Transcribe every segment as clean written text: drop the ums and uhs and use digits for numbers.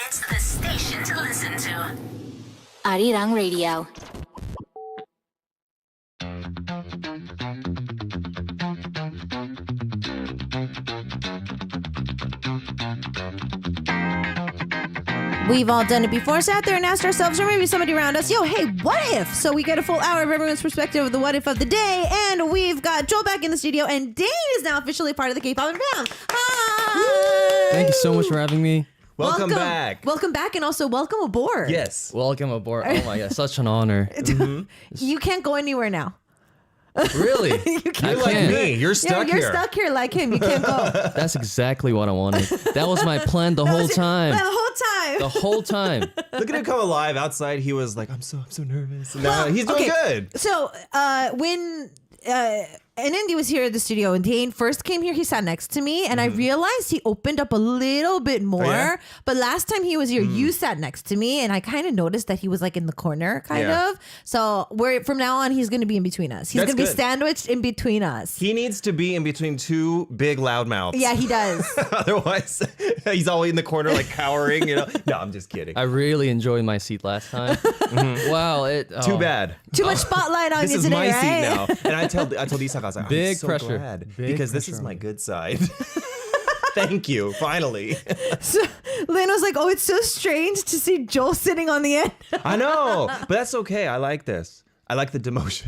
It's the station to listen to. Arirang Radio. We've all done it before, sat there and asked ourselves, or maybe somebody around us, yo, hey, what if? So we get a full hour of everyone's perspective of the what if of the day, and we've got Joel back in the studio, and Dane is now officially part of the K-pop and fam. Hi! Thank you so much for having me. Welcome back. Welcome back, and also welcome aboard. Yes. Welcome aboard. Oh my god, such an honor. You can't go anywhere now. Really? You can't. You're like me. You're stuck You're here. stuck here like him. You can't go. That's exactly what I wanted. That was my plan the whole time. The whole time. The whole time. Look at him come alive outside. He was like, I'm so nervous. No, he's doing good. So when NND was here at the studio and Dane first came here, he sat next to me and I realized he opened up a little bit more. Oh, yeah? But last time he was here, you sat next to me and I kind of noticed that he was like in the corner, kind of. So from now on, he's going to be in between us. He's That's going to be good. sandwiched in between us. He needs to be in between two big loud mouths. Yeah, he does. Otherwise, he's always in the corner like cowering. No, I'm just kidding. I really enjoyed my seat last time. Wow, Too bad. Too much spotlight on This you is today, my right? seat now. And I told Isak, I was like, Big I'm so pressure. glad Big because this pressure is on my me. good side. Thank you. Finally. So Lynn was like, oh, it's so strange to see Joel sitting on the end. I know, but that's okay. I like this. I like the demotion.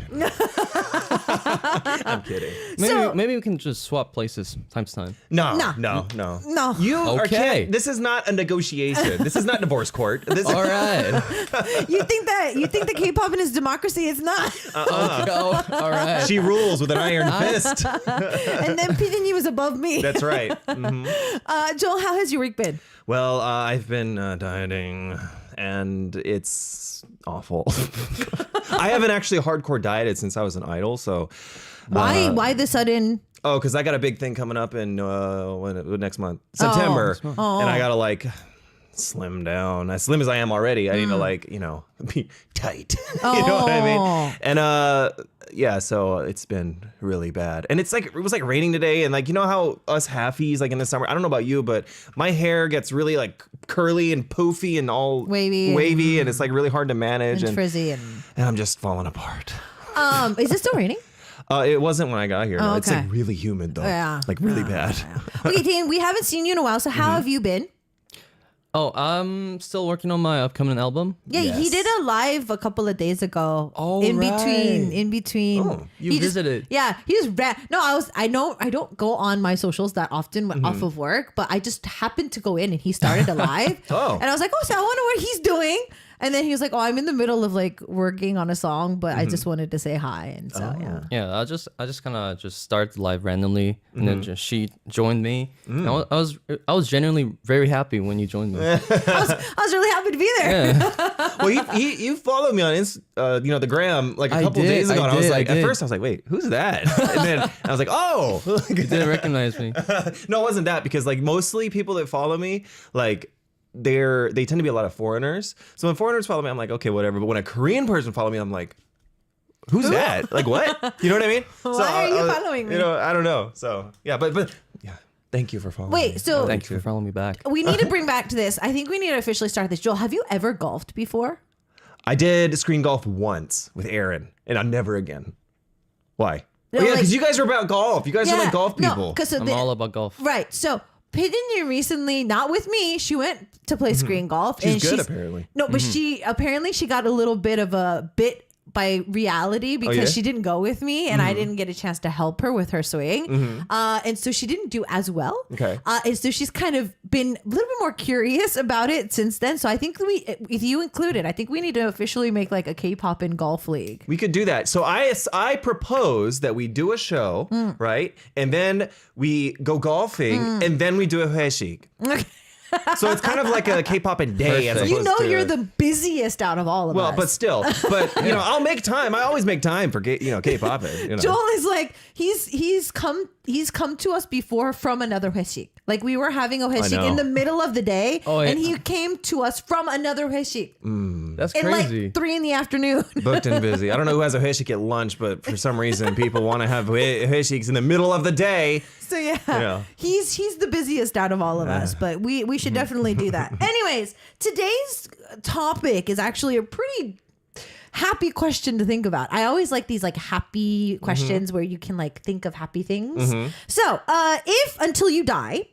I'm kidding. Maybe we can just swap places time to time. No. No. You are Okay. This is not a negotiation. This is not divorce court. This All right. You think the K-pop is democracy? It's not. All right. She rules with an iron fist. And then P was above me. That's right. Joel, how has your week been? Well, I've been dieting, and it's awful. I haven't actually hardcore dieted since I was an idol, so. Why the sudden? Oh, because I got a big thing coming up in next month, September, and I gotta like slim down. As slim as I am already, I need to be tight. You know what I mean? And yeah, so it's been really bad. And it was like raining today, and like you know how us halfies like in the summer. I don't know about you, but my hair gets really like curly and poofy and all wavy, and it's like really hard to manage And frizzy and I'm just falling apart. is it still raining? It wasn't when I got here. No. Oh, It's okay. like really humid though. Yeah. Like really bad. Okay, Dane, we haven't seen you in a while, so how have you been? Oh, I'm still working on my upcoming album. Yeah, he Yes. did a live a couple of days ago. Oh, in right. between. Oh, you He just- visited. Yeah, he just ran. No, I don't go on my socials that often off of work, but I just happened to go in and he started a live. Oh. And I was like, oh, so I wonder what he's doing. And then he was like, oh, I'm in the middle of like working on a song, but I just wanted to say hi. And so, yeah. Yeah, I just kind of just started the live randomly, and then she joined me. And I was genuinely very happy when you joined me. I was really happy to be there. Well, you followed me on the gram like a I couple did, days ago, I and I was did, like, I at did. first I was like, wait, who's that? And then I was like, oh, You didn't recognize me. no, it wasn't that because like mostly people that follow me, like they tend to be a lot of foreigners. So when foreigners follow me, I'm like, okay, whatever. But when a Korean person follow me, I'm like, who's that? Like what? You know what I mean? Why are you following me? You know, I don't know. So yeah, but yeah, thank you for following me. Wait, so Thank you for following me back. we need to bring back to this. I think we need to officially start this. Joel, have you ever golfed before? I did screen golf once with Aaron, and I'll never again. Why? No, Oh, yeah, like- because you guys are about golf. You guys are like golf people. No, because I'm all about golf. right. So Pigeon recently, not with me, she went to play screen golf. She's good, apparently. No, but she got a little bit of a bit by reality because yeah? she didn't go with me and I didn't get a chance to help her with her swing. And so she didn't do as well. Okay. And so she's kind of been a little bit more curious about it since then. So I think with you included, I think we need to officially make like a K-pop and golf league. We could do that. So I propose that we do a show, right? And then we go golfing, and then we do a haeshik. So it's kind of like a K-pop and day. As Perfect. You know opposed to- you're the busiest out of all of us. Well, but still, I'll make time. I always make time for K-pop. Joel is like he's come to us before from another haeshik. Like we were having oheshik know. in the middle of the day, Oh, yeah. and he came to us from another oheshik That's at crazy. like 3 p.m. Booked and busy. I don't know who has a oheshik at lunch, but for some reason, people want to have oheshiks in the middle of the day. So yeah, Yeah. he's the busiest out of all of us, but we should definitely do that. Anyways, today's topic is actually a pretty happy question to think about. I always like these like happy questions where you can like think of happy things. So, if until you die,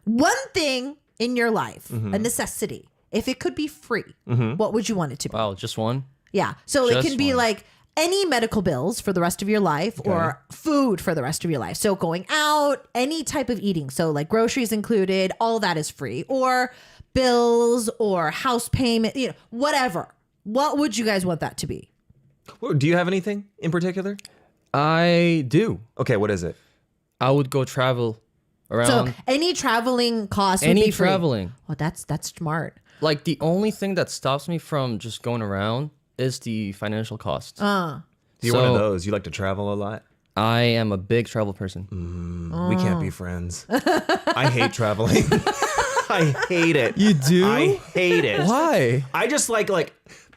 one thing in your life, a necessity, if it could be free, what would you want it to be? Wow, just one? Yeah. So it Just can be one. like any medical bills for the rest of your life or food for the rest of your life. So going out, any type of eating. So like groceries included, all that is free, or bills or house payment, whatever. What would you guys want that to be? Well, do you have anything in particular? I do. Okay, what is it? I would go travel So around. any traveling cost would Any be free. traveling. Oh, that's smart. Like the only thing that stops me from just going around is the financial cost. You're one of those. You like to travel a lot? I am a big travel person. We can't be friends. I hate traveling. I hate it. You do? I hate it. Why? I just like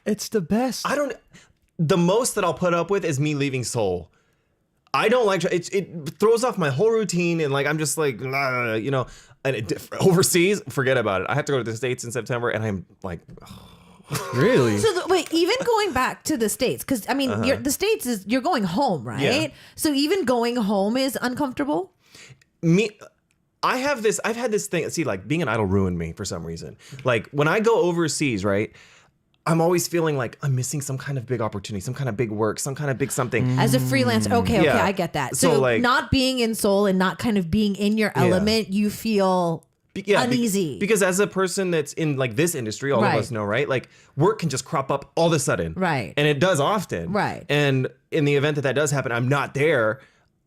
It's the best. the most that I'll put up with is me leaving Seoul. I don't like it throws off my whole routine, and like I'm just like and overseas, forget about it. I have to go to the States in September, and I'm like, Really? So wait, even going back to the States, because I mean, the States you're going home, right? Yeah. So even going home is uncomfortable. I've had this thing. See, like being an idol ruined me for some reason. Like when I go overseas, right? I'm always feeling like I'm missing some kind of big opportunity, some kind of big work, some kind of big something. As a freelancer, okay, Yeah. I get that. So, So like- not being in Seoul and not kind of being in your element, you feel uneasy. Because as a person that's in like this industry, all Right. of us know, right? Like work can just crop up all of a sudden. Right. And it does often. Right. And in the event that does happen, I'm not there.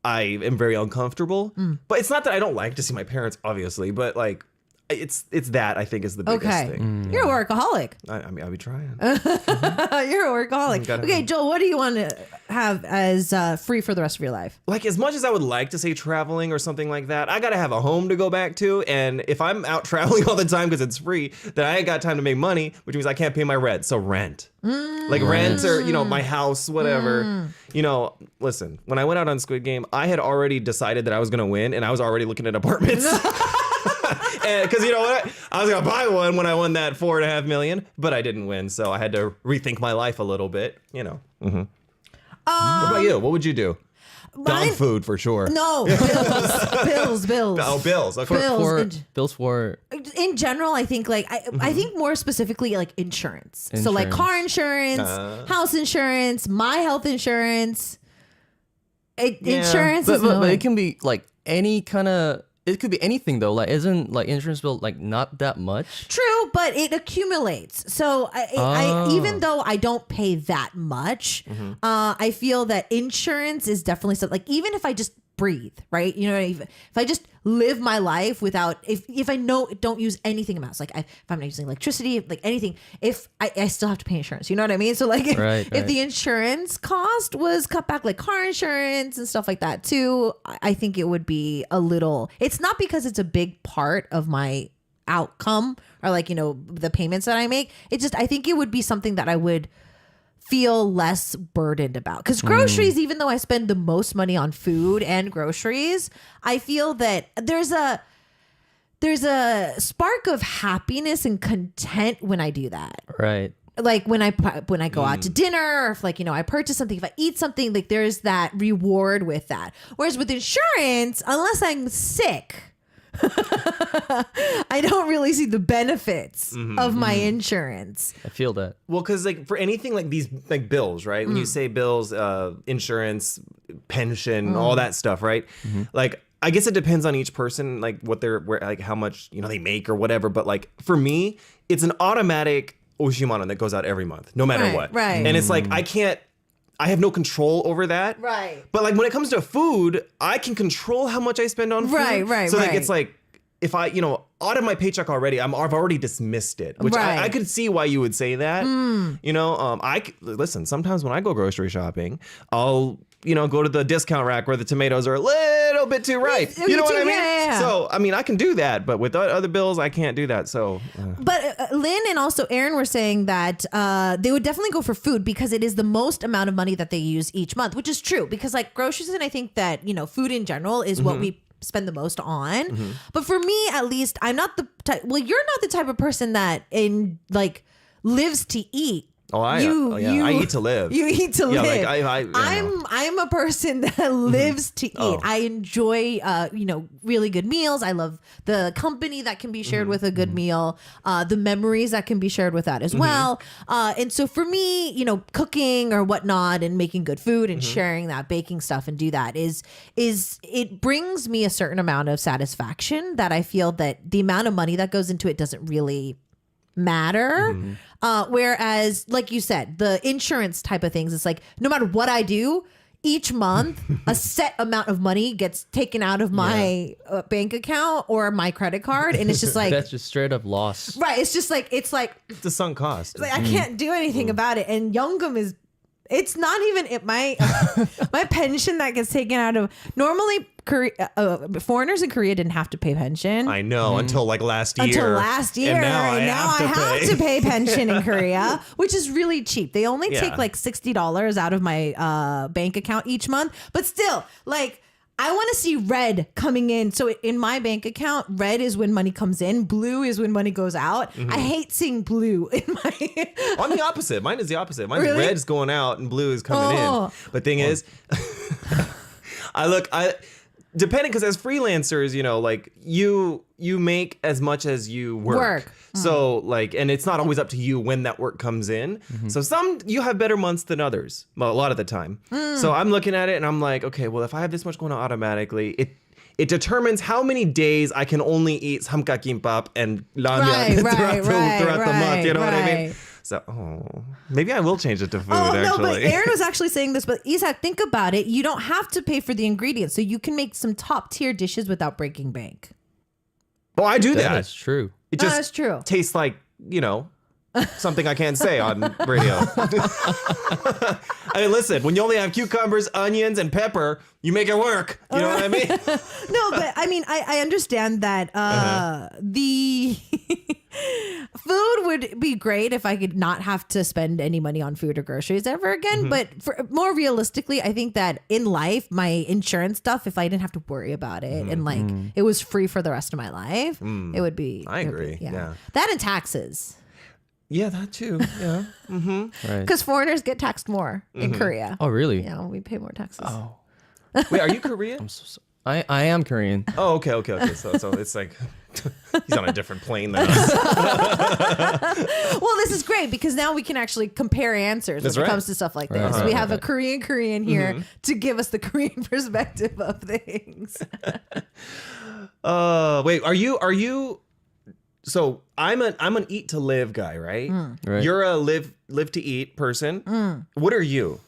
I am very uncomfortable. But it's not that I don't like to see my parents, obviously, but like it's that I think is the biggest Okay. thing. You're a workaholic. I mean, I'll be trying. You're a workaholic. Gotta- Okay, Joel, what do you want to have as free for the rest of your life? Like as much as I would like to say traveling or something like that, I gotta have a home to go back to. And if I'm out traveling all the time because it's free, then I ain't got time to make money, which means I can't pay my rent. So rent. Like rent or, my house, whatever. Listen, when I went out on Squid Game, I had already decided that I was gonna win, and I was already looking at apartments. Because you know what? I was gonna buy one when I won that $4.5 million, but I didn't win, so I had to rethink my life a little bit. What about you? What would you do? Dog food for sure. No, bills. Oh, bills. Okay. Bills. For In general, I think like I think more specifically like insurance. So like car insurance, house insurance, my health insurance. Insurance is but annoying. it can be like any kind of. It could be anything though. Like, isn't like insurance bill like not that much? True, but it accumulates. So I even though I don't pay that much, I feel that insurance is definitely something. Like even if I just breathe, right? If I just live my life without, if I don't use anything amounts, like if I'm not using electricity, like anything, if I still have to pay insurance, you know what I mean? So like if the insurance cost was cut back, like car insurance and stuff like that too, I think it would be a little, it's not because it's a big part of my outcome or like, the payments that I make. It's just, I think it would be something that I would feel less burdened about, because groceries, even though I spend the most money on food and groceries, I feel that there's a spark of happiness and content when I do that. Right. Like when I go out to dinner, or if like I purchase something, if I eat something, like there's that reward with that. Whereas with insurance, unless I'm sick, I don't really see the benefits of my insurance. I feel that. Well, because like for anything like these like bills, right? When you say bills, insurance, pension, all that stuff, right? Like I guess it depends on each person, like what like how much they make or whatever. But like for me, it's an automatic Oshimano that goes out every month, no matter what. Right. And it's like I have no control over that. Right. But like when it comes to food, I can control how much I spend on food. Right, So like right. it's like if I, out of my paycheck already, I've already dismissed it, which Right. I could see why you would say that. Listen, sometimes when I go grocery shopping, I'll, go to the discount rack where the tomatoes are a little little bit too right. Me You know what too, I mean? yeah. So, I mean, I can do that, but with other bills, I can't do that. So, But Lynn and also Aaron were saying that they would definitely go for food because it is the most amount of money that they use each month, which is true because like groceries, and I think that, you know, food in general is what we spend the most on. But for me, at least, I'm not the type, well, you're not the type of person that lives to eat. oh, I eat to live. You eat to Yeah, live. like I'm a person that lives to eat. Oh. I enjoy really good meals. I love the company that can be shared with a good meal, the memories that can be shared with that as well. And so for me, you know, cooking or whatnot and making good food and sharing that baking stuff and do that is it brings me a certain amount of satisfaction that I feel that the amount of money that goes into it doesn't really matter. Whereas, like you said, the insurance type of things, it's like no matter what I do, each month a set amount of money gets taken out of my bank account or my credit card, and it's just like That's just straight up loss. right. It's just like it's a sunk cost. like I can't do anything about it. And Youngum is. It's not even my pension that gets taken out of. Normally, foreigners in Korea didn't have to pay pension. I know until like last year. Until last year. And now I have to pay pension in Korea, which is really cheap. They only take like $60 out of my bank account each month. But still, like, I want to see red coming in. So in my bank account, red is when money comes in. Blue is when money goes out. I hate seeing blue in my... I'm the opposite. Mine is the opposite. Mine's Really? red's going out and blue is coming Oh. in. But thing is, depending, because as freelancers, you know, like you make as much as you work. So like, and it's not always up to you when that work comes in. So some, you have better months than others, well, a lot of the time. So I'm looking at it and I'm like, okay, well, if I have this much going on automatically, it determines how many days I can only eat samgak gimbap and ramyun throughout the month. You know what I mean? So, maybe I will change it to food, actually. No, but Aaron was actually saying this, but Isaac, think about it. You don't have to pay for the ingredients, so you can make some top tier dishes without breaking bank. Oh, I do that. That's true. It just that's true. tastes like, you know, something I can't say on radio. I mean, listen, when you only have cucumbers, onions, and pepper, you make it work. You know what I mean? No, but I mean, I understand that the food would be great if I could not have to spend any money on food or groceries ever again. But more realistically, I think that in life, my insurance stuff, if I didn't have to worry about it and like it was free for the rest of my life, it would be. I agree. Yeah. That and taxes. Yeah, that too. Yeah. Right. Because foreigners get taxed more in Korea. Oh, really? Yeah, we pay more taxes. Oh, Wait, are you Korean? I am Korean. Oh, okay. So it's like he's on a different plane than us. Well, this is great because now we can actually compare answers when it comes to stuff like this. We have a Korean here to give us the Korean perspective of things. Wait, are you? So I'm an eat to live guy, right? Right. You're a live to eat person. What are you?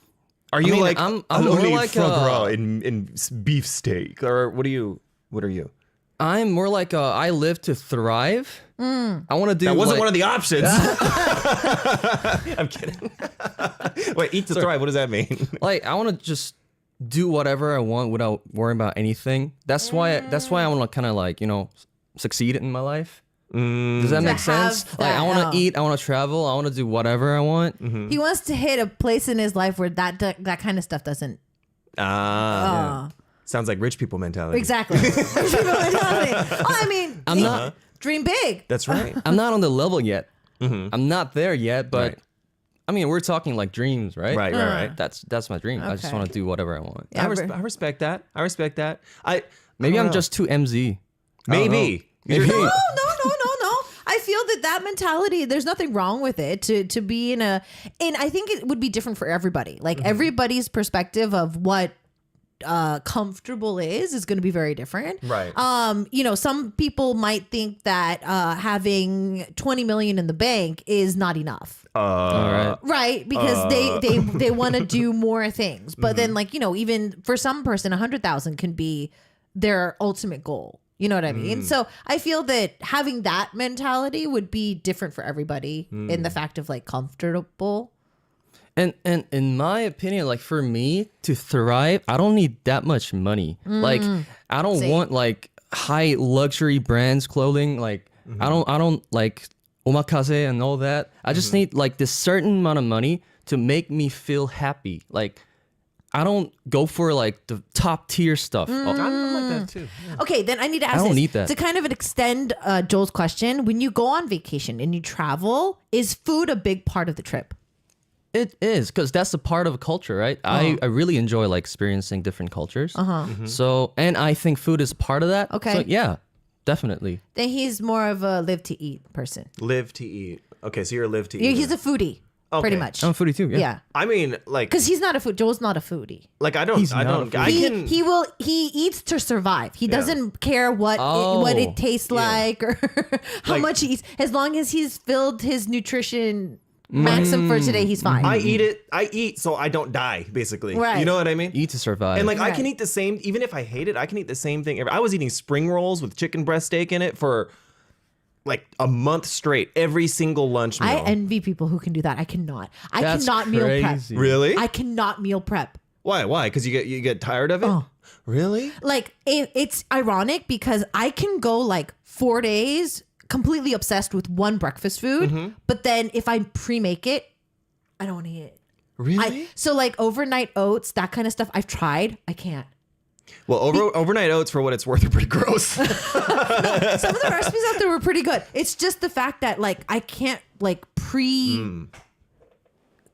Are you like I'm I'll more only eat like foie gras in beef steak, or what are you? What are you? I'm more like I live to thrive. I want to do. That wasn't like, one of the options. I'm kidding. Wait, eat to thrive. What does that mean? Like I want to just do whatever I want without worrying about anything. That's why I want to kind of like, you know, succeed in my life. Does that make sense? Like I want to eat, I want to travel, I want to do whatever I want. He wants to hit a place in his life where that kind of stuff doesn't. Yeah. Sounds like rich people mentality. Exactly. I mean, I'm not. Dream big. That's right. I'm not on the level yet. I'm not there yet, but I mean, we're talking like dreams, right? Right. That's my dream. I just Okay. want to do whatever I want. Yeah, I respect that. Maybe I I'm don't just too MZ. Maybe. Maybe. No. I feel that mentality, there's nothing wrong with it to be and I think it would be different for everybody. Like everybody's perspective of what comfortable is going to be very different. Right. You know, some people might think that having 20 million in the bank is not enough. All right. Right, because they want to do more things. But then, like, you know, even for some person 100,000 can be their ultimate goal. You know what I mean? So I feel that having that mentality would be different for everybody in the fact of like comfortable. And in my opinion, like for me to thrive, I don't need that much money. Like I don't want like high luxury brands clothing. Like I don't like omakase and all that. I just need like this certain amount of money to make me feel happy. Like I don't go for like the top tier stuff. I'm like that too. Yeah. Okay, then I need to ask I don't this. need that. To kind of extend Joel's question, when you go on vacation and you travel, is food a big part of the trip? It is, because that's a part of a culture, right? I really enjoy like experiencing different cultures. So, and I think food is part of that. Okay. So, yeah, definitely. Then he's more of a live to eat person. Live to eat. Okay, so you're a live to eat. He's a foodie, pretty much. I'm a foodie too. Yeah. I mean, like, Because he's not a food. Joel's not a foodie. like I don't. He's I not don't. a I He can. he eats to survive. He doesn't care what it tastes like or how Like- much he eats. As long as he's filled his nutrition maximum for today, he's fine. I eat it. I eat so I don't die. Basically, Right. You know what I mean? Eat to survive. And like I Right. can eat the same, even if I hate it, I can eat the same thing. I was eating spring rolls with chicken breast steak in it for like a month straight, every single lunch meal. I envy people who can do that. I cannot. I That's cannot meal prep. crazy. Really? I cannot meal prep. Why? Why? Because you get tired of it. Oh. Really? Like it's ironic because I can go like 4 days completely obsessed with one breakfast food, but then if I pre-make it, I don't want to eat it. Really? So like overnight oats, that kind of stuff, I've tried. I can't. Well, overnight oats, for what it's worth, are pretty gross. Some of the recipes out there were pretty good. It's just the fact that like I can't like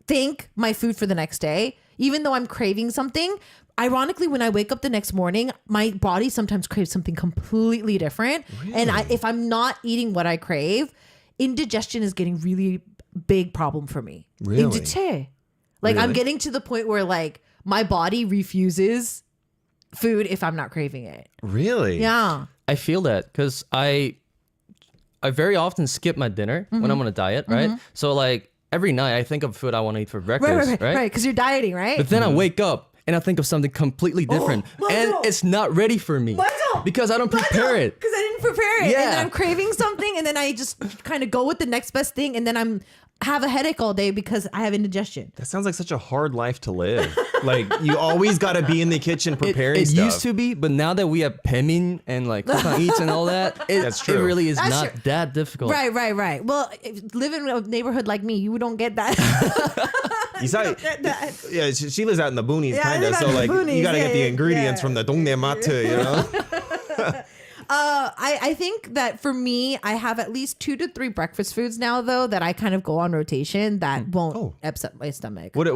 think my food for the next day, even though I'm craving something. Ironically, when I wake up the next morning, my body sometimes craves something completely different. And if I'm not eating what I crave, indigestion is getting really big problem for me. Really? Indigete. Like I'm Really? getting to the point where like my body refuses food if I'm not craving it. Really? Yeah. I feel that because I very often skip my dinner when I'm on a diet, right? So like every night I think of food I want to eat for breakfast, Right. Because you're dieting, right? But then I wake up and I think of something completely different, and Michael! it's not ready for me Michael! because I don't prepare it. Because I didn't prepare it. Yeah. And then I'm craving something and then I just kind of go with the next best thing and then I'm have a headache all day because I have indigestion. That sounds like such a hard life to live. Like you always got to be in the kitchen preparing It stuff. used to be, but now that we have Pemin and like Cook Eats and all that, That's it true. really is That's not true. that difficult. Right. Well, if living in a neighborhood like me, you don't get that. You saw, yeah, she lives out in the boonies, Yeah, I kind of. live out So in the like, boonies, you got to get the yeah, ingredients yeah. from the Dongdae Matu, you know. I think that for me, I have at least 2 to 3 breakfast foods now, though, that I kind of go on rotation that won't upset my stomach. What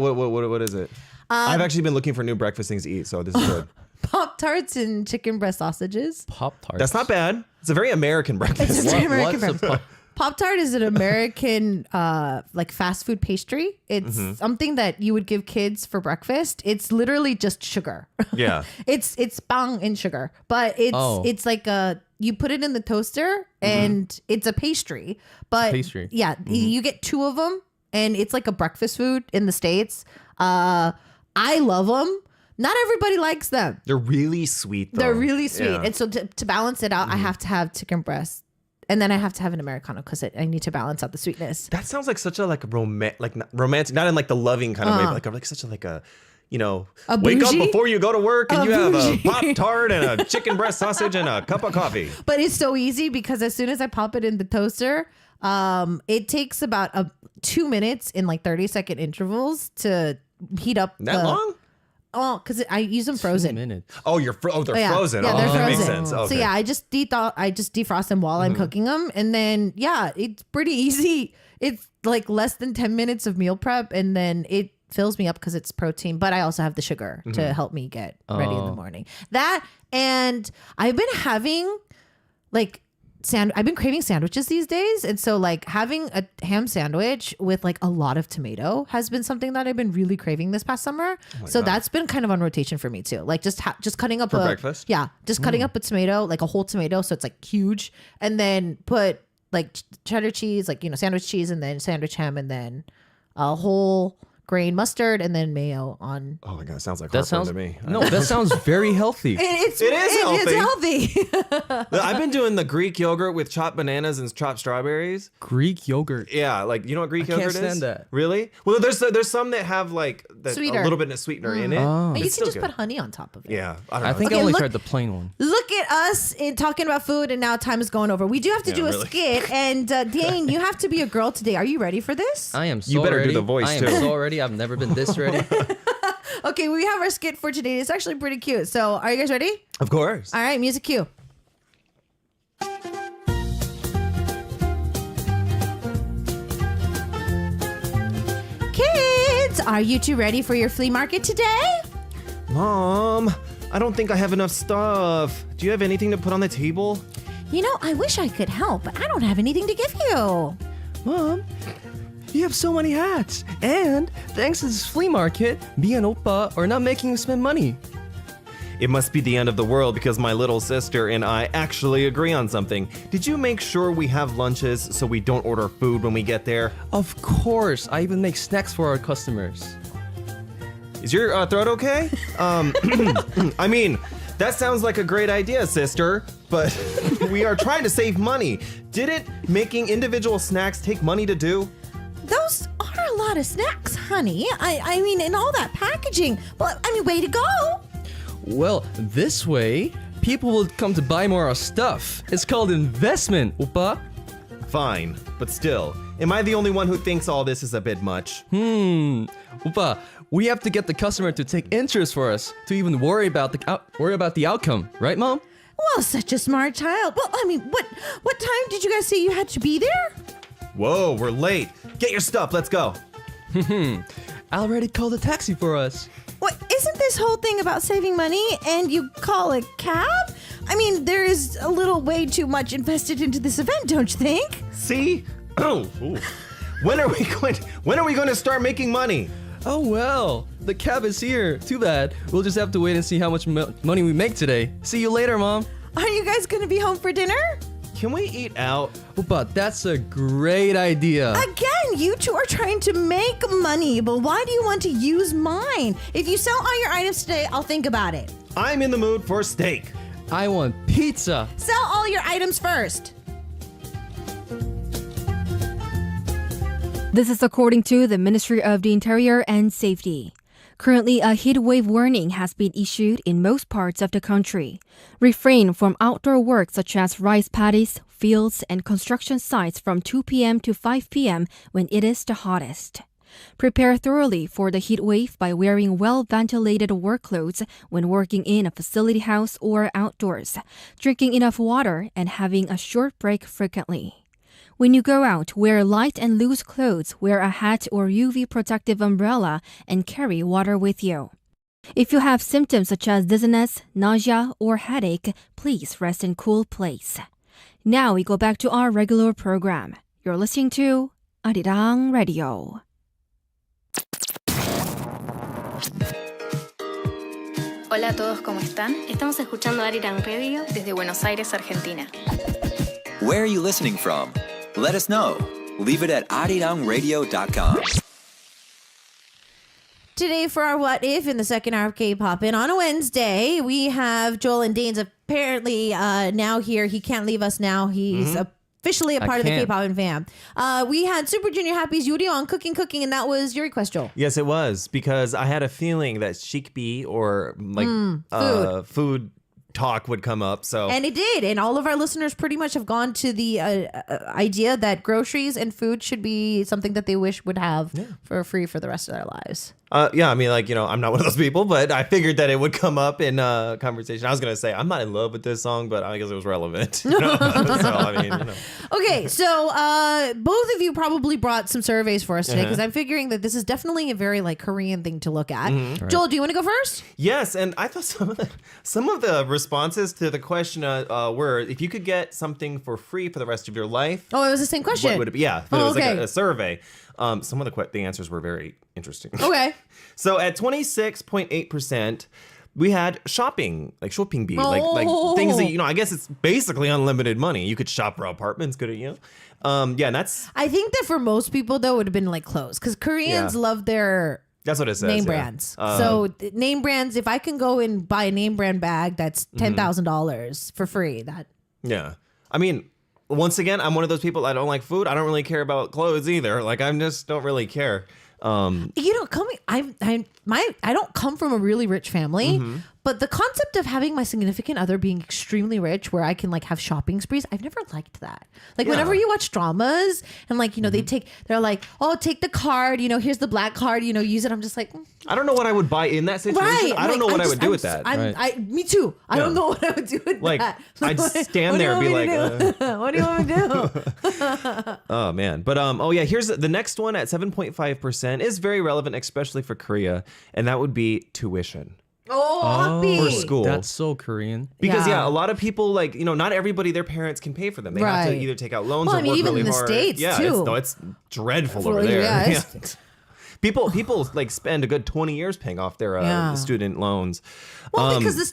is it? I've actually been looking for new breakfast things to eat, so this is good. Pop-Tarts and chicken breast sausages. Pop-Tarts. That's not bad. It's a very American breakfast. It's a very American What's a breakfast. Pop-Tart is an American like fast food pastry. It's something that you would give kids for breakfast. It's literally just sugar. Yeah. It's bang and sugar, but it's like you put it in the toaster and it's a pastry. But Pastry. yeah, you get 2 of them and it's like a breakfast food in the States. I love them. Not everybody likes them. They're really sweet, though. They're really sweet. Yeah. And so to balance it out, I have to have chicken breast. And then I have to have an Americano because I need to balance out the sweetness. That sounds like such a romantic, not in like the loving kind of way, but like such a you know, A wake up bougie? before you go to work and A you have a bougie. Pop-Tart and a chicken breast sausage and a cup of coffee. But it's so easy because as soon as I pop it in the toaster, it takes about 2 minutes in like 30-second intervals to heat up. That long? Oh, because I use them frozen. minutes. Oh, they're frozen. Yeah, Oh, they're that makes frozen. sense. Okay. So yeah, I just defrost them while I'm cooking them, and then yeah, it's pretty easy. It's like less than 10 minutes of meal prep, and then it fills me up because it's protein. But I also have the sugar to help me get ready in the morning. That, and I've been having like I've been craving sandwiches these days, and so like having a ham sandwich with like a lot of tomato has been something that I've been really craving this past summer. So that's been kind of on rotation for me too. Like just cutting up For breakfast? Yeah, just cutting up a tomato, like a whole tomato, so it's like huge, and then put like cheddar cheese, like sandwich cheese, and then sandwich ham, and then a whole grain mustard and then mayo on. Oh my God, sounds like That heartburn sounds to me. No, that sounds very healthy. It is healthy. I've been doing the Greek yogurt with chopped bananas and chopped strawberries. Greek yogurt. Yeah, like you know what Greek yogurt is? I can't stand that. Really? Well, there's some that have like a Sweeter. little bit of sweetener in it. Oh. But you It's can still just good. put honey on top of it. Yeah, I don't know. I think Okay, I only look- tried the plain one. Look at us talking about food, and now time is going over. We do have to do a really. skit, and Dane, you have to be a girl today. Are you ready for this? I am so You better do ready. the voice, I am too. so ready. I've never been this ready. Okay, we have our skit for today. It's actually pretty cute. So, are you guys ready? Of course. All right, music cue. Kids, are you two ready for your flea market today? Mom, I don't think I have enough stuff. Do you have anything to put on the table? You know, I wish I could help, but I don't have anything to give you. Mom, you have so many hats. And thanks to this flea market, me and Oppa are not making you spend money. It must be the end of the world because my little sister and I actually agree on something. Did you make sure we have lunches so we don't order food when we get there? Of course, I even make snacks for our customers. Is your throat okay? I mean, that sounds like a great idea, sister, but we are trying to save money. Didn't making individual snacks take money to do? Those are a lot of snacks, honey. I mean, and all that packaging. Well, I mean, way to go. Well, this way, people will come to buy more of our stuff. It's called investment, Oppa. Fine, but still, am I the only one who thinks all this is a bit much? Oppa, we have to get the customer to take interest for us to even worry about the outcome, right, Mom? Well, such a smart child. Well, I mean, what time did you guys say you had to be there? Whoa, we're late. Get your stuff, let's go. I already called a taxi for us. What, isn't this whole thing about saving money and you call a cab? I mean, there is a little way too much invested into this event, don't you think? See? Oh, ooh. When are we going to start making money? Oh well, the cab is here. Too bad. We'll just have to wait and see how much money we make today. See you later, Mom. Are you guys going to be home for dinner? Can we eat out? Oppa, that's a great idea. Again, you two are trying to make money, but why do you want to use mine? If you sell all your items today, I'll think about it. I'm in the mood for steak. I want pizza. Sell all your items first. This is according to the Ministry of the Interior and Safety. Currently, a heat wave warning has been issued in most parts of the country. Refrain from outdoor work such as rice paddies, fields, and construction sites from 2 p.m. to 5 p.m. when it is the hottest. Prepare thoroughly for the heat wave by wearing well-ventilated work clothes when working in a facility house or outdoors, drinking enough water, and having a short break frequently. When you go out, wear light and loose clothes, wear a hat or UV protective umbrella, and carry water with you. If you have symptoms such as dizziness, nausea, or headache, please rest in a cool place. Now we go back to our regular program. You're listening to Arirang Radio. Hola a todos, ¿cómo están? Estamos escuchando Arirang Radio desde Buenos Aires, Argentina. Where are you listening from? Let us know. Leave it at arirangradio.com. Today for our What If in the second hour of K-Poppin' on a Wednesday, we have Joel and Dane's apparently now here. He can't leave us now. He's officially a part of the can't. K-Pop fam. We had Super Junior Happy's Yuri on Cooking, and that was your request, Joel. Yes, it was, because I had a feeling that Shikbi or like food talk would come up. So And it did. And all of our listeners pretty much have gone to the idea that groceries and food should be something that they wish would have for free for the rest of their lives. yeah, I mean, like, you know, I'm not one of those people, but I figured that it would come up in conversation. I was going to say, I'm not in love with this song, but I guess it was relevant. You know? So, I mean, you know. Okay, so both of you probably brought some surveys for us today because I'm figuring that this is definitely a very like Korean thing to look at. Joel, do you want to go first? Yes, and I thought some of the responses to the question were, if you could get something for free for the rest of your life, Oh, it was the same question. what would it be? Yeah, but Oh, it was okay. like a survey. Some of the answers were very interesting. Okay. So at 26.8%, we had shopping, like shopping비, like things that, I guess it's basically unlimited money. You could shop for apartments, couldn't you? Yeah, and that's... I think that for most people, though, it would have been like clothes. Because Koreans love their... That's what it says. Name brands. So name brands, if I can go and buy a name brand bag that's $10,000 for free, that... Yeah. I mean, once again, I'm one of those people, I don't like food. I don't really care about clothes either. Like, I just don't really care. I don't come from a really rich family, but the concept of having my significant other being extremely rich, where I can like have shopping sprees, I've never liked that. Like whenever you watch dramas and like they're like, oh, take the card, here's the black card, use it. I'm just like, I don't know what I would buy in that situation. Right. I don't know what I would do with that. Me too. I don't know what I would do with that. I'd stand there and be like, what do you want me to do? Oh man. But here's the next one at 7.5% is very relevant, especially for Korea, and that would be tuition. For school. That's so Korean. Because a lot of people like, not everybody, their parents can pay for them. They have to either take out loans or work even really in the hard. States too. It's dreadful over there. Yeah, People like spend a good 20 years paying off their student loans. Well, because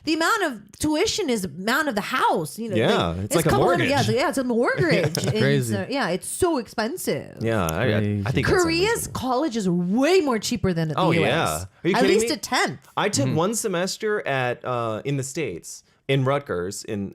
the amount of tuition is the amount of the house. It's like a mortgage. It's a mortgage. Crazy. It's so expensive. Yeah, I think Korea's college is way more cheaper than the US. Yeah. Are you at kidding least me? a tenth. I took one semester at in the States in Rutgers. In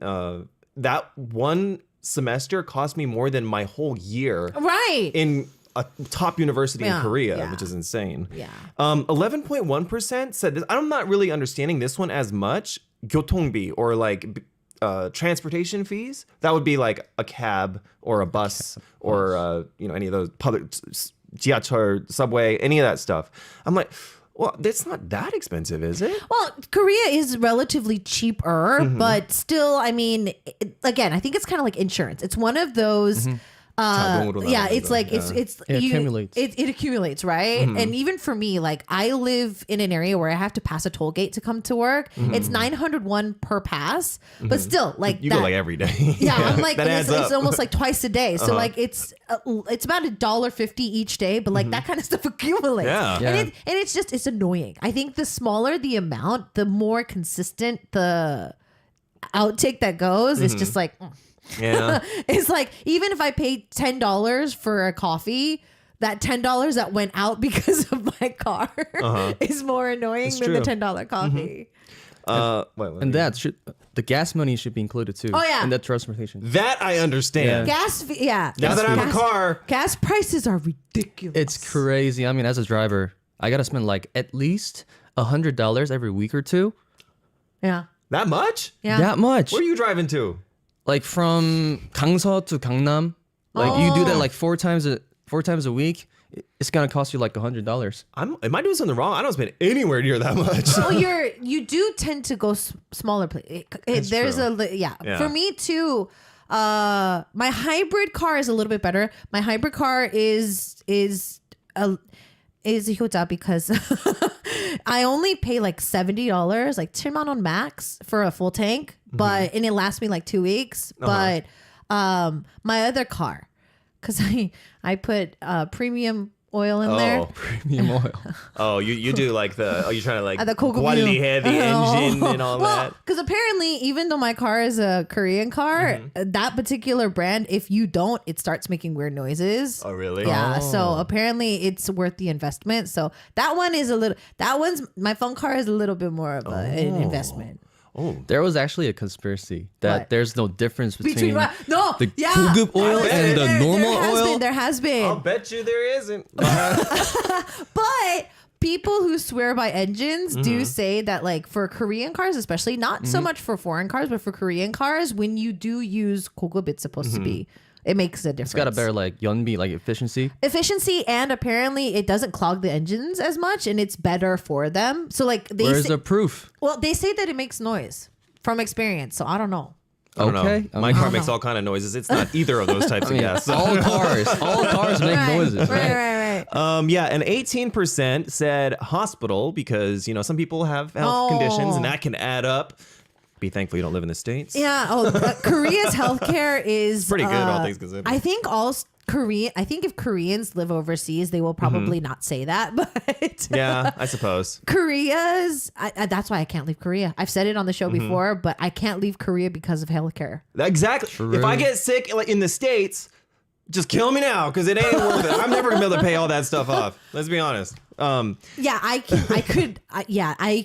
that one semester cost me more than my whole year. Right. In a top university in Korea, which is insane. Yeah. 11.1% said this. I'm not really understanding this one as much. 교통비, or like transportation fees. That would be like a cab or a bus or any of those public 지하철, subway, any of that stuff. I'm like, well, that's not that expensive, is it? Well, Korea is relatively cheaper, but still, I mean, again, I think it's kind of like insurance. It's one of those. It's like it accumulates. It accumulates, right? And even for me, like I live in an area where I have to pass a toll gate to come to work. It's 901 per pass, but still, like you go like every day. I'm like it's almost like twice a day. So like it's about $1.50 each day, but like that kind of stuff accumulates. And it's annoying. I think the smaller the amount, the more consistent the outtake that goes. It's just like. Yeah. It's like even if I paid $10 for a coffee, that $10 that went out because of my car is more annoying than the $10 coffee. And the gas money should be included too. Oh yeah, and the transportation. That I understand. Gas, Now that I have a car, gas prices are ridiculous. It's crazy. I mean, as a driver, I gotta spend like at least $100 every week or two. Yeah. That much? Yeah. That much. Where are you driving to? Like from Gangso to Gangnam, like you do that like four times a week. It's gonna cost you like $100. Am I doing something wrong? I don't spend anywhere near that much. Well, you do tend to go smaller places. There's true. For me too. My hybrid car is a little bit better. My hybrid car is 효자 because I only pay like $70, like 7만 원 max for a full tank, and it lasts me like 2 weeks. But my other car, because I put premium oil in there. Premium oil. Oh, you do like you're trying to like the 관리해 the engine and all that. Because apparently, even though my car is a Korean car, that particular brand, if you don't, it starts making weird noises. Oh, really? Yeah. So apparently, it's worth the investment. So my phone car is a little bit more of an investment. Oh, there was actually a conspiracy that there's no difference between the yeah. 고급 oil and the normal oil. There has been. I'll bet you there isn't. But people who swear by engines do say that, like, for Korean cars, especially, not so much for foreign cars, but for Korean cars, when you do use 고급, it's supposed to be. It makes a difference. It's got a better like 연비, like efficiency. And apparently it doesn't clog the engines as much, and it's better for them. So like where's the proof? Well, they say that it makes noise from experience. So I don't know. I don't know. My car makes all kind of noises. It's not either of those types of gas. All cars make noises. Right. And 18% said hospital because some people have health conditions and that can add up. Be thankful you don't live in the States. Yeah. Oh, Korea's healthcare is pretty good, all things considered. I think I think if Koreans live overseas, they will probably not say that, but Yeah, I suppose. Korea's. That's why I can't leave Korea. I've said it on the show before, but I can't leave Korea because of healthcare. Exactly. If I get sick like in the States, just kill me now because it ain't worth it. I'm never gonna be able to pay all that stuff off. Let's be honest. Yeah, I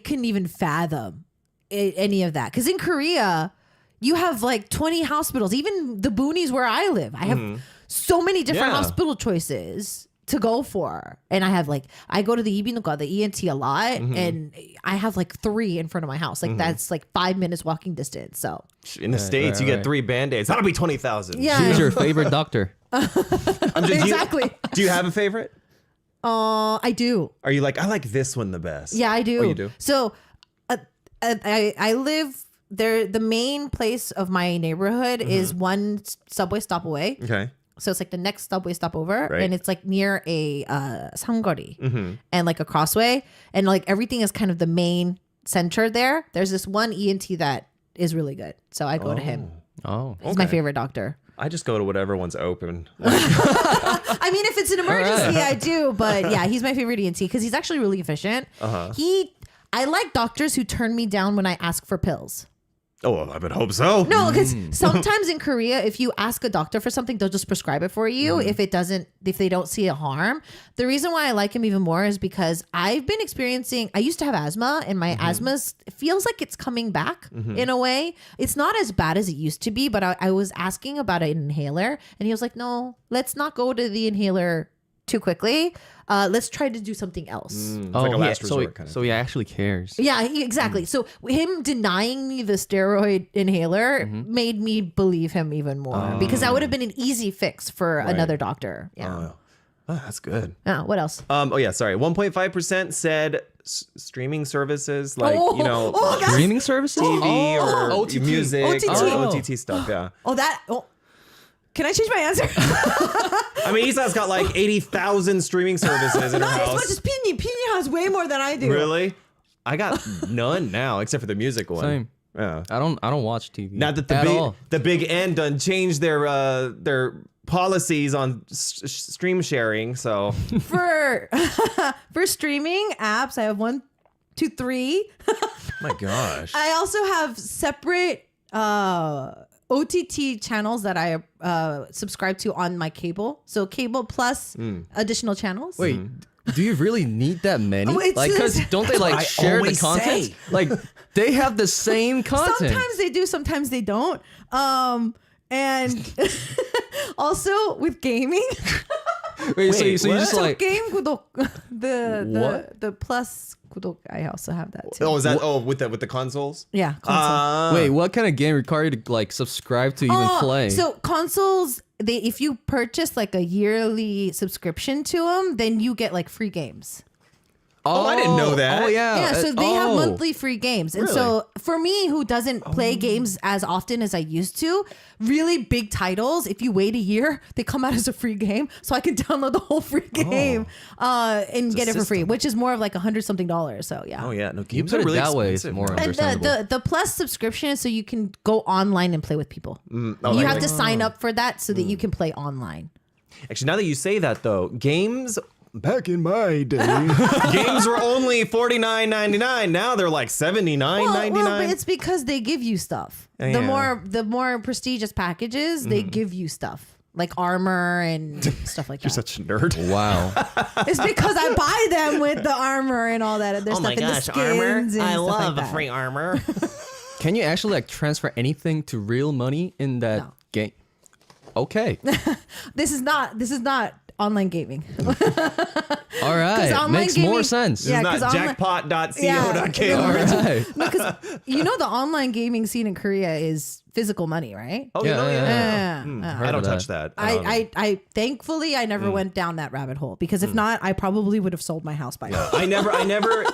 couldn't even fathom any of that because in Korea, you have like 20 hospitals. Even the boonies where I live, I have so many different hospital choices to go for, and I go to the 이비인후과, the ENT a lot, and I have like 3 in front of my house. Like that's like 5 minutes walking distance. So In the States, you get 3 Band-Aids. That'll be 20,000. yeah, Who's your favorite doctor? exactly. Do you have a favorite? I do. Are you like, I like this one the best? Yeah, I do. Oh, you do? So I live there. The main place of my neighborhood is one subway stop away. Okay. So it's like the next subway stop over, Right. and it's like near a 상거리 and like a crossway, and like everything is kind of the main center there. There's this one ENT that is really good, so I go to him. Oh. He's my favorite doctor. I just go to whatever one's open. I mean, if it's an emergency, I do. But yeah, he's my favorite ENT because he's actually really efficient. I like doctors who turn me down when I ask for pills. Oh, I would hope so. No, because sometimes in Korea, if you ask a doctor for something, they'll just prescribe it for you if they don't see a harm. The reason why I like him even more is because I've been experiencing, I used to have asthma, and my asthma feels like it's coming back in a way. It's not as bad as it used to be, but I was asking about an inhaler, and he was like, no, let's not go to the inhaler too quickly. Let's try to do something else. It's like a last resort kind of so he actually cares. Yeah, exactly. So him denying me the steroid inhaler made me believe him even more because that would have been an easy fix for another doctor. Yeah. Oh, that's good. What else? Oh yeah, sorry. 1.5% said streaming services like Streaming services? TV or OTT. music, OTT. OTT stuff. Yeah. Can I change my answer? I mean, Isa's got like 80,000 streaming services in her Not as much house. as Pini. Pini has way more than I do. Really? I got none now, except for the music one. Same. Yeah. I don't watch TV. Now that the big N done changed their policies on stream sharing, so For streaming apps, I have 1, 2, 3. my gosh. I also have separate OTT channels that I subscribe to on my cable. So cable plus additional channels. Wait, do you really need that many? Oh, it's Like, because just- don't they like I share the always content? say. Like, they have the same content. Sometimes they do, sometimes they don't. And also with gaming. Wait, so you what? just So like game 구독, What? the plus 구독, I also have that too. Oh, is that with the consoles? Yeah, console. wait, what kind of game require you to like subscribe to even play? So consoles, if you purchase like a yearly subscription to them, then you get like free games. Oh, I didn't know that. Oh yeah. Yeah, so they have monthly free games. And so for me, who doesn't play games as often as I used to, really big titles, if you wait a year, they come out as a free game. So I can download the whole free game and get it for free, which is more of like $100-something. So yeah. Oh yeah, no You games put are it really that way, expensive it's more now. And understandable. the plus subscription is so you can go online and play with people. You have to sign up for that so that you can play online. Actually, now that you say that though, games back in my day, games were only $49.99. Now they're like $79.99. Well, but it's because they give you stuff. Yeah. The more prestigious packages, they give you stuff like armor and stuff like that. You're such a nerd. Wow. It's because I buy them with the armor and all that other stuff. And the skins and stuff like that. armor. Can you actually like transfer anything to real money in that No. game? Okay. This is not online gaming. All right. online Makes more gaming- sense. Yeah, It's not 'cause online- jackpot.co.kr. All right. No, because you know the online gaming scene in Korea is physical money, right? Oh, Yeah, yeah. Yeah. I don't of that. touch that. I thankfully I never went down that rabbit hole because if not, I probably would have sold my house by now. I never.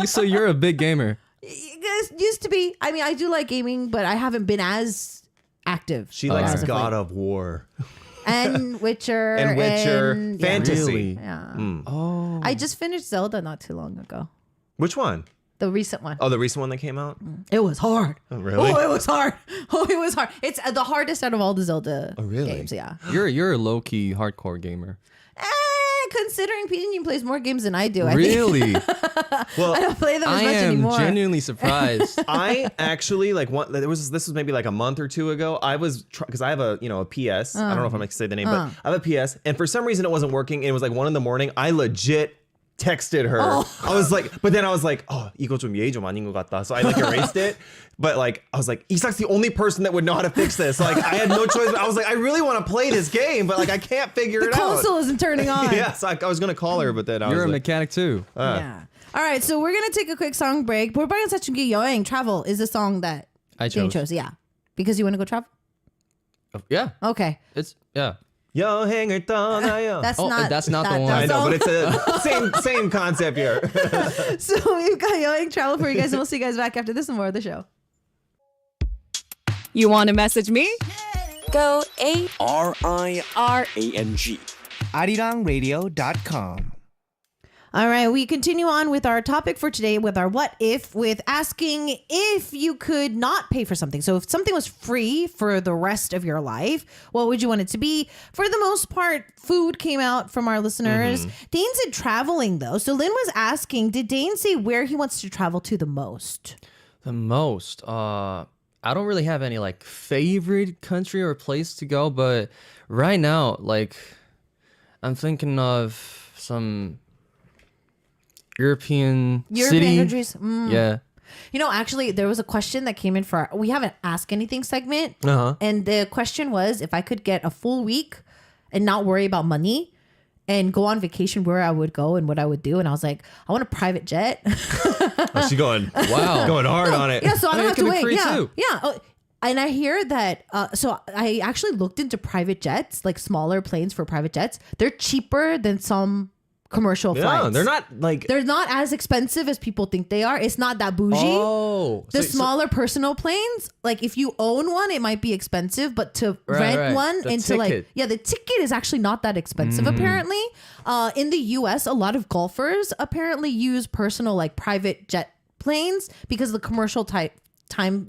So you're a big gamer. It used to be. I mean, I do like gaming, but I haven't been as active. She likes as of God late. of War And Witcher and Witcher, and, yeah. fantasy. Really? Yeah. Oh. I just finished Zelda not too long ago. Which one? The recent one. Oh, the recent one that came out? It was hard. Oh, really? Oh, it was hard. Oh, it was hard. It's the hardest out of all the Zelda games, yeah. You're a low-key hardcore gamer. Considering Pinyin plays more games than I do, Really? Well, I don't play them as I much am anymore. genuinely surprised. I actually this was maybe like a month or two ago. I was because I have a PS. I don't know if I'm gonna say the name, but I have a PS, and for some reason it wasn't working. And it was like 1 a.m. I legit texted her. I was like, but then I was like, oh, 이거 좀 예의 좀 아닌 것 같다. So I like erased it. But like, I was like, Isak's the only person that would know how to fix this. Like, I had no choice. I was like, I really want to play this game, but like, I can't figure it out. The console isn't turning on. Yes, I was gonna call her, but then I You're was a like, mechanic too. Yeah. All right, so we're gonna take a quick song break. 볼빨간 사춘기 여행 travel is a song that I Jane chose. chose. Yeah, because you want to go travel. Yeah. Okay, It's yeah. 여행을 떠나요. that's Oh, not that's not the that one. I know, song. but it's a same concept here. So we've got yelling travel for you guys, and we'll see you guys back after this and more of the show. You want to message me? Go RIRANG. ArirangRadio.com. All right, we continue on with our topic for today with our what if, with asking if you could not pay for something. So if something was free for the rest of your life, what would you want it to be? For the most part, food came out from our listeners. Dane said traveling though. So Lynn was asking, did Dane say where he wants to travel to the most? The most. I don't really have any like favorite country or place to go, but right now, like, I'm thinking of some European city. countries. Yeah. You know, actually, there was a question that came in for our, we haven't asked anything segment. And the question was if I could get a full week and not worry about money and go on vacation, where I would go and what I would do. And I was like, I want a private jet. Oh, she's going Wow. going hard on it. Yeah, so I don't it have can to be wait. free Yeah. too. Yeah. Oh, and I hear that, so I actually looked into private jets, like smaller planes for private jets. They're cheaper than some commercial flights. Yeah, they're not like They're not as expensive as people think they are. It's not that bougie. Oh. The smaller personal planes, like if you own one, it might be expensive, but to rent right. one The and to like, ticket. yeah, the ticket is actually not that expensive apparently. In the US, a lot of golfers apparently use personal like private jet planes because of the commercial time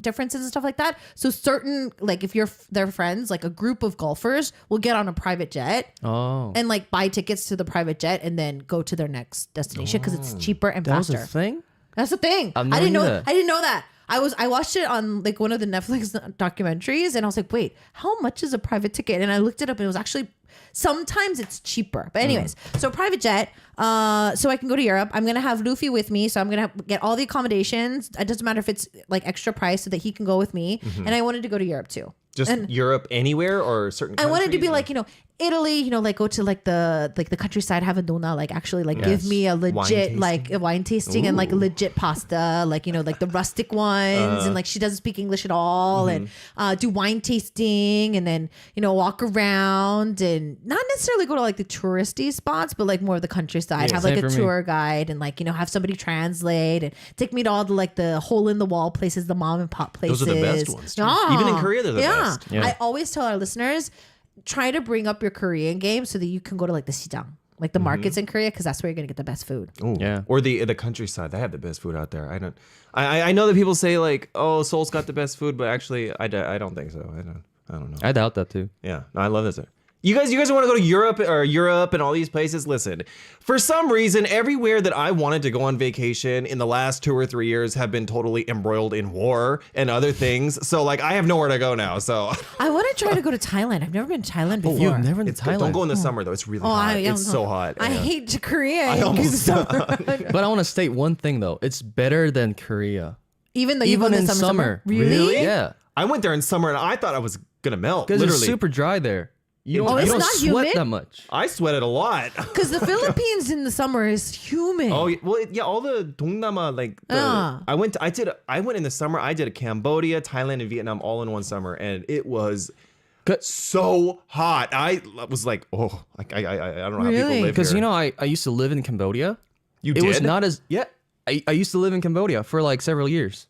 differences and stuff like that. So certain, like if you're their friends, like a group of golfers will get on a private jet and like buy tickets to the private jet and then go to their next destination because it's cheaper and That was faster. a thing? That's the thing. I've I never didn't knew know that. I didn't know that. I watched it on like one of the Netflix documentaries and I was like, wait, how much is a private ticket? And I looked it up and it was actually sometimes it's cheaper. But anyways, so private jet, so I can go to Europe. I'm gonna have Luffy with me, so I'm gonna get all the accommodations. It doesn't matter if it's like extra price so that he can go with me. And I wanted to go to Europe too. just Europe anywhere or certain I wanted to be countries? like, you know, Italy, you know, like go to like the countryside, have a donut, like actually like give me a legit like a wine tasting and like a legit pasta, like, you know, like the rustic ones and like she doesn't speak English at all and do wine tasting and then, you know, walk around and not necessarily go to like the touristy spots, but like more of the countryside, have like same a for me. tour guide and like, you know, have somebody translate and take me to all the like the hole in the wall places, the mom and pop places. Those are the best ones, too. Yeah. Even in Korea, they're the best. Yeah. I always tell our listeners, try to bring up your Korean game so that you can go to like the sijang, like the markets in Korea, because that's where you're gonna get the best food. Ooh. Yeah. Or the countryside. They have the best food out there. I know that people say like, oh, Seoul's got the best food, but actually I don't think so. I don't know. I doubt that too. Yeah. No, I love this. You guys want to go to Europe and all these places? Listen, for some reason, everywhere that I wanted to go on vacation in the last 2 or 3 years have been totally embroiled in war and other things. So like, I have nowhere to go now. So I want to try to go to Thailand. I've never been to Thailand before. You've never been to it's good. Don't Thailand. go in the summer though. It's really hot. It's so hot. I Yeah. hate Korea. I almost- But I want to state one thing though. It's better than Korea. even though you go Even in in the summer. Really? Yeah. I went there in summer and I thought I was gonna melt. Because Literally, it's super dry there. You Oh, don't, it's you don't not sweat humid? that much. I sweated a lot. Because the Philippines in the summer is humid. Oh well, yeah. All the Dongnama, like I went in the summer. I did Cambodia, Thailand, and Vietnam all in one summer, and it was so hot. I was like, oh, I don't know how people Really? live Because here. you know, I used to live in Cambodia. You It was did? not as I used to live in Cambodia for like several years.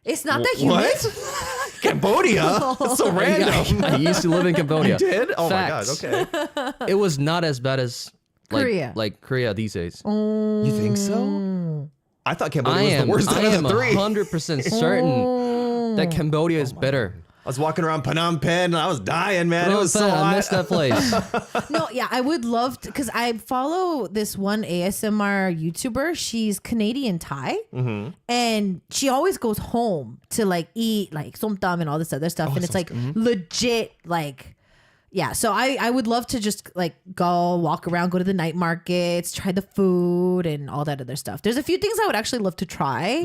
It's not that humid. What? Cambodia? That's so random. I used to live in Cambodia. You did? Oh Facts. my god. Okay. It was not as bad as like Korea. like Korea these days. You think so? I thought Cambodia was the worst out of the three. I am 100% certain that Cambodia is better. I was walking around Phnom Penh and I was dying, man. It was so hot. I missed that place. No, yeah, I would love to, because I follow this one ASMR YouTuber. She's Canadian Thai, and she always goes home to like eat like som tam and all this other stuff, and it's like legit like. Yeah, so I would love to just like go walk around, go to the night markets, try the food and all that other stuff. There's a few things I would actually love to try.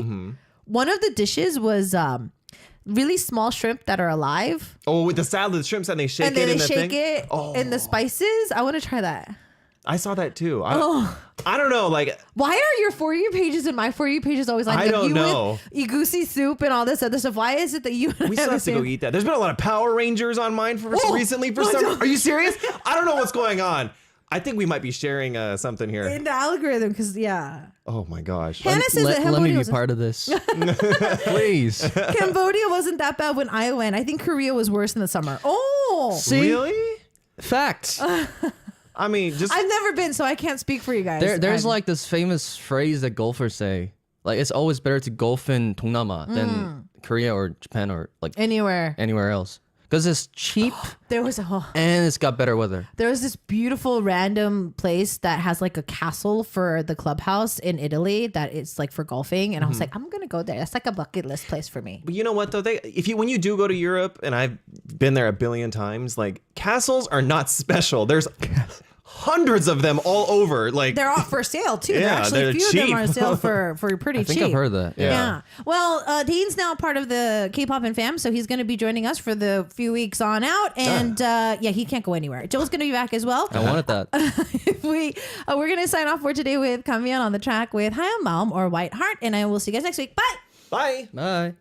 One of the dishes was really small shrimp that are alive. Oh, with the salad, the shrimps, and they shake and then it in they the shake thing. it in the spices. I want to try that. I saw that too. I don't know. Like, why are your For You pages and my For You pages always like I don't know. with igusi soup and all this other stuff? Why is it that you and we I still have have to go eat that. There's been a lot of Power Rangers on mine recently for some. Are you serious? I don't know what's going on. I think we might be sharing something here. in the algorithm? Because Oh my gosh. Hannah says that Let me Cambodia be was part of this. Please. Cambodia wasn't that bad when I went. I think Korea was worse in the summer. Oh, See? Really? Facts. I mean, just I've never been, so I can't speak for you guys. There's like this famous phrase that golfers say. Like, it's always better to golf in 동남아 than Korea or Japan or like anywhere else. Because it's cheap there was and it's got better weather. there was this beautiful random place that has like a castle for the clubhouse in Italy that is like for golfing, and I was like, I'm gonna go there. That's like a bucket list place for me. But you know what though? When you do go to Europe, and I've been there a billion times, like castles are not special. There's hundreds of them all over. Like They're all for sale too. Yeah, They're actually they're a few of them cheap. are on sale for pretty I think cheap. I've heard that. Yeah. Well, Dean's now part of the K-pop and fam, so he's going to be joining us for the few weeks on out, and he can't go anywhere. Joel's going to be back as well. I wanted that. We're going to sign off for today with Kamian on the track with Hayam Maum or White Heart, and I will see you guys next week. Bye. bye. Bye.